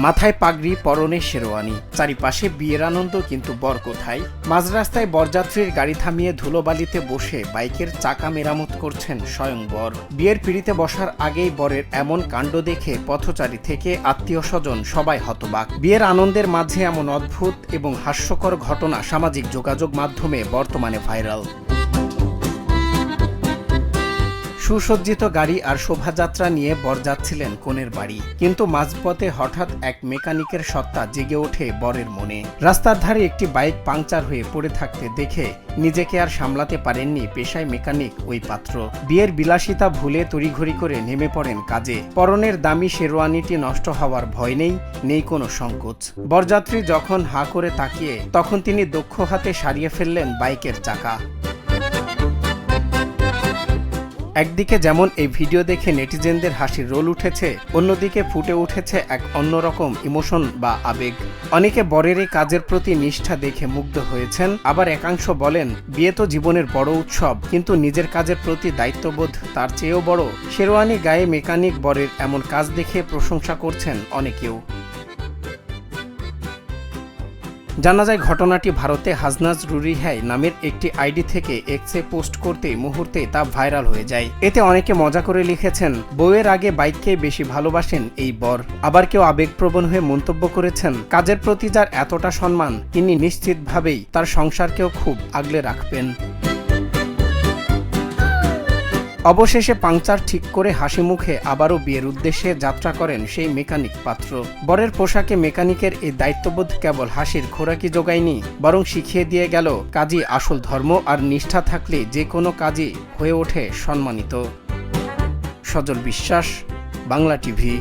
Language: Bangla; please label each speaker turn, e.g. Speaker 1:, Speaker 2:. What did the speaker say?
Speaker 1: মাথায় পাগড়ি, পরনে শেরওয়ানি, চারিপাশে বিয়ের আনন্দ, কিন্তু বর কোথায়? মাঝ রাস্তায় বরযাত্রীর গাড়ি থামিয়ে ধুলোবালিতে বসে বাইকের চাকা মেরামত করছেন স্বয়ং বর। বিয়ের পিঁড়িতে বসার আগেই বরের এমন কাণ্ড দেখে পথচারী থেকে আত্মীয় স্বজন সবাই হতবাক। বিয়ের আনন্দের মাঝে এমন অদ্ভুত এবং হাস্যকর ঘটনা সামাজিক যোগাযোগ মাধ্যমে বর্তমানে ভাইরাল। সুসজ্জিত গাড়ি আর শোভাযাত্রা নিয়ে বর যাচ্ছিলেন কনের বাড়ি, কিন্তু মাঝপথে হঠাৎ এক মেকানিকের সত্তা জেগে ওঠে বরের মনে। রাস্তার ধারে একটি বাইক পাংচার হয়ে পড়ে থাকতে দেখে নিজেকে আর সামলাতে পারেননি পেশায় মেকানিক ওই পাত্র। বিয়ের বিলাসিতা ভুলে তড়িঘড়ি করে নেমে পড়েন কাজে। পরনের দামি শেরওয়ানিটি নষ্ট হওয়ার ভয় নেই কোনো সংকোচ। বরযাত্রী যখন হাঁ করে তাকিয়ে, তখন তিনি দক্ষ হাতে সারিয়ে ফেললেন বাইকের চাকা। একদিকে যেমন এই ভিডিও দেখে নেটিজেনদের হাসির রোল উঠেছে, অন্যদিকে ফুটে উঠেছে এক অন্যরকম ইমোশন বা আবেগ। অনেকে বরের এই কাজের প্রতি নিষ্ঠা দেখে মুগ্ধ হয়েছেন, আবার একাংশ বলেন বিয়ে তো জীবনের বড় উৎসব, কিন্তু নিজের কাজের প্রতি দায়িত্ববোধ তার চেয়েও বড়। শেরওয়ানি গায়ে মেকানিক বরের এমন কাজ দেখে প্রশংসা করছেন অনেকেও। জানা যায় ঘটনাটি ভারতে হাজনাজ রুরি হ্যায় নামের একটি আইডি থেকে এক্সে পোস্ট করতেই মুহূর্তে তা ভাইরাল হয়ে যায়। এতে অনেকে মজা করে লিখেছেন, বউয়ের আগে বাইককে বেশি ভালোবাসেন এই বর। আবার কেউ আবেগপ্রবণ হয়ে মন্তব্য করেছেন, কাজের প্রতি যার এতটা সম্মান, তিনি নিশ্চিতভাবেই তার সংসারকেও খুব আগলে রাখবেন। অবশেষে পাংচার ঠিক করে হাসি মুখে আবারও বিয়ের উদ্দেশ্যে যাত্রা করেন সেই মেকানিক পাত্র। বরের পোশাকে মেকানিকের এই দায়িত্ববোধ কেবল হাসির খোরাকি যোগায়নি, বরং শিখিয়ে দিয়ে গেল কাজই আসল ধর্ম, আর নিষ্ঠা থাকলে যে কোনো কাজই হয়ে ওঠে সম্মানিত। সজল বিশ্বাস, বাংলা টিভি।